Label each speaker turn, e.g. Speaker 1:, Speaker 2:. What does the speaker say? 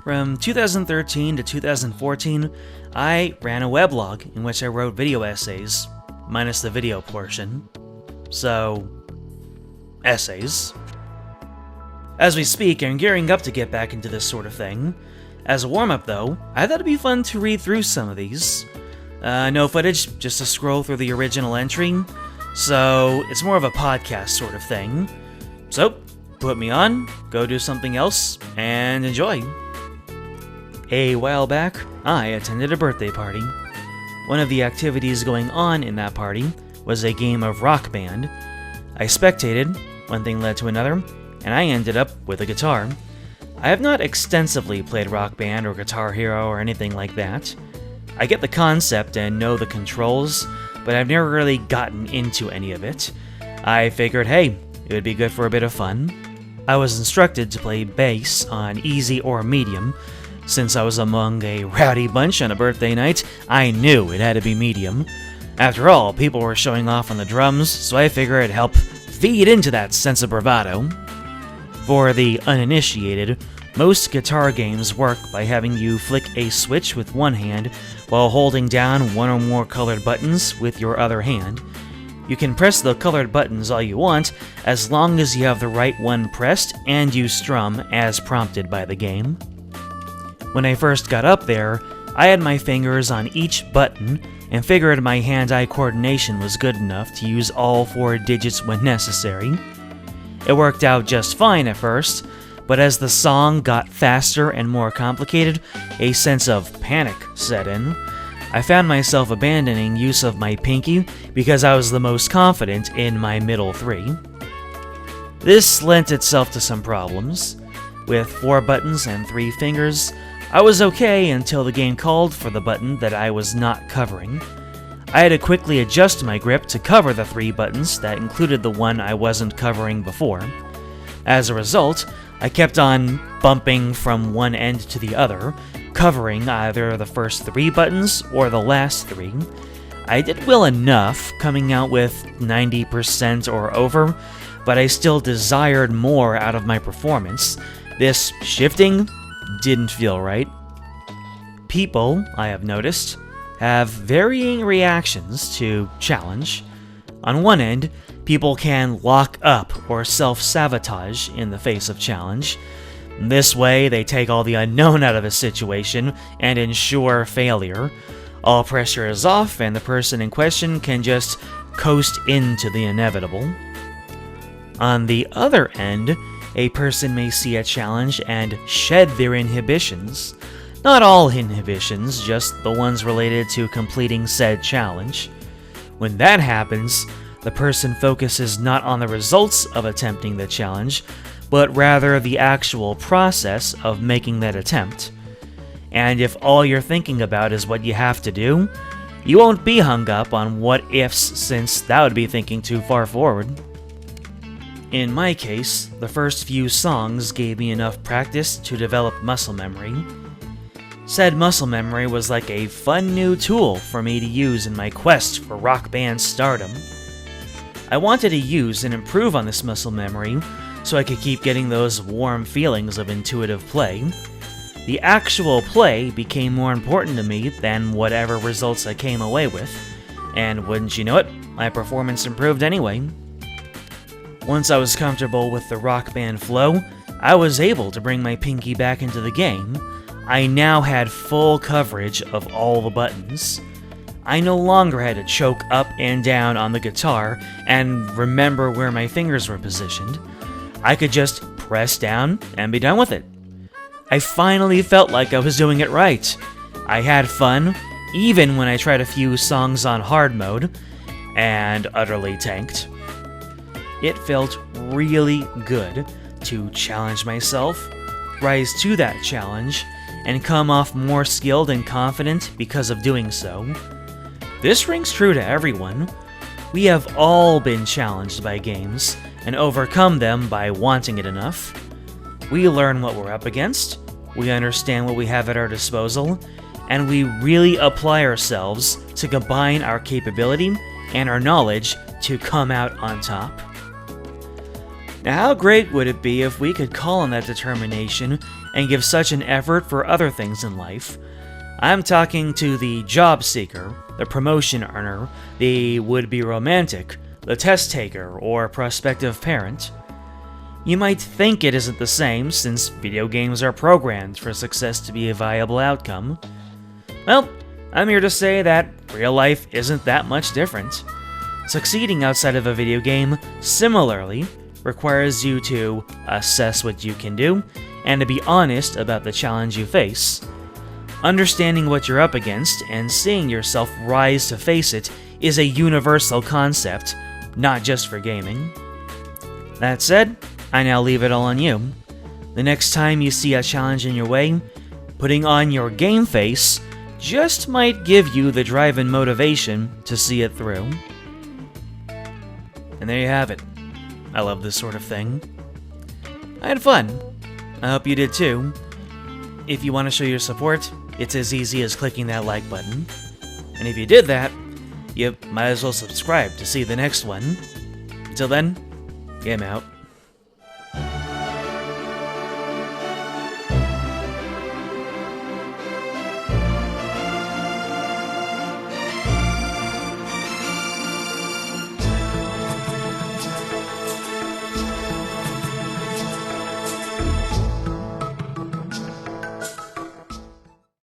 Speaker 1: From 2013 to 2014, I ran a weblog in which I wrote video essays, minus the video portion. So, essays. As we speak, I'm gearing up to get back into this sort of thing. As a warm-up though, I thought it'd be fun to read through some of these. No footage, just to scroll through the original entry, so it's more of a podcast sort of thing. So, put me on, go do something else, and enjoy. A while back, I attended a birthday party. One of the activities going on in that party was a game of Rock Band. I spectated, one thing led to another, and I ended up with a guitar. I have not extensively played Rock Band or Guitar Hero or anything like that. I get the concept and know the controls, but I've never really gotten into any of it. I figured, hey, it would be good for a bit of fun. I was instructed to play bass on easy or medium. Since I was among a rowdy bunch on a birthday night, I knew it had to be medium. After all, people were showing off on the drums, so I figured it'd help feed into that sense of bravado. For the uninitiated, most guitar games work by having you flick a switch with one hand while holding down one or more colored buttons with your other hand. You can press the colored buttons all you want, as long as you have the right one pressed and you strum as prompted by the game. When I first got up there, I had my fingers on each button and figured my hand-eye coordination was good enough to use all 4 digits when necessary. It worked out just fine at first, but as the song got faster and more complicated, a sense of panic set in. I found myself abandoning use of my pinky because I was the most confident in my middle 3. This lent itself to some problems. With 4 buttons and 3 fingers, I was okay until the game called for the button that I was not covering. I had to quickly adjust my grip to cover the 3 buttons that included the one I wasn't covering before. As a result, I kept on bumping from one end to the other, covering either the first 3 buttons or the last 3. I did well enough, coming out with 90% or over, but I still desired more out of my performance. This shifting didn't feel right. People, I have noticed, have varying reactions to challenge. On one end, people can lock up or self-sabotage in the face of challenge. This way, they take all the unknown out of a situation and ensure failure. All pressure is off, and the person in question can just coast into the inevitable. On the other end, a person may see a challenge and shed their inhibitions. Not all inhibitions, just the ones related to completing said challenge. When that happens, the person focuses not on the results of attempting the challenge, but rather the actual process of making that attempt. And if all you're thinking about is what you have to do, you won't be hung up on what-ifs, since that would be thinking too far forward. In my case, the first few songs gave me enough practice to develop muscle memory. Said muscle memory was like a fun new tool for me to use in my quest for Rock Band stardom. I wanted to use and improve on this muscle memory so I could keep getting those warm feelings of intuitive play. The actual play became more important to me than whatever results I came away with, and wouldn't you know it, my performance improved anyway. Once I was comfortable with the Rock Band flow, I was able to bring my pinky back into the game. I now had full coverage of all the buttons. I no longer had to choke up and down on the guitar and remember where my fingers were positioned. I could just press down and be done with it. I finally felt like I was doing it right. I had fun, even when I tried a few songs on hard mode, and utterly tanked. It felt really good to challenge myself, rise to that challenge, and come off more skilled and confident because of doing so. This rings true to everyone. We have all been challenged by games and overcome them by wanting it enough. We learn what we're up against, we understand what we have at our disposal, and we really apply ourselves to combine our capability and our knowledge to come out on top. Now, how great would it be if we could call on that determination and give such an effort for other things in life? I'm talking to the job seeker, the promotion earner, the would-be romantic, the test taker, or prospective parent. You might think it isn't the same, since video games are programmed for success to be a viable outcome. Well, I'm here to say that real life isn't that much different. Succeeding outside of a video game, similarly, requires you to assess what you can do, and to be honest about the challenge you face. Understanding what you're up against and seeing yourself rise to face it is a universal concept, not just for gaming. That said, I now leave it all on you. The next time you see a challenge in your way, putting on your game face just might give you the drive and motivation to see it through. And there you have it. I love this sort of thing. I had fun. I hope you did too. If you want to show your support, it's as easy as clicking that like button. And if you did that, you might as well subscribe to see the next one. Until then, game out.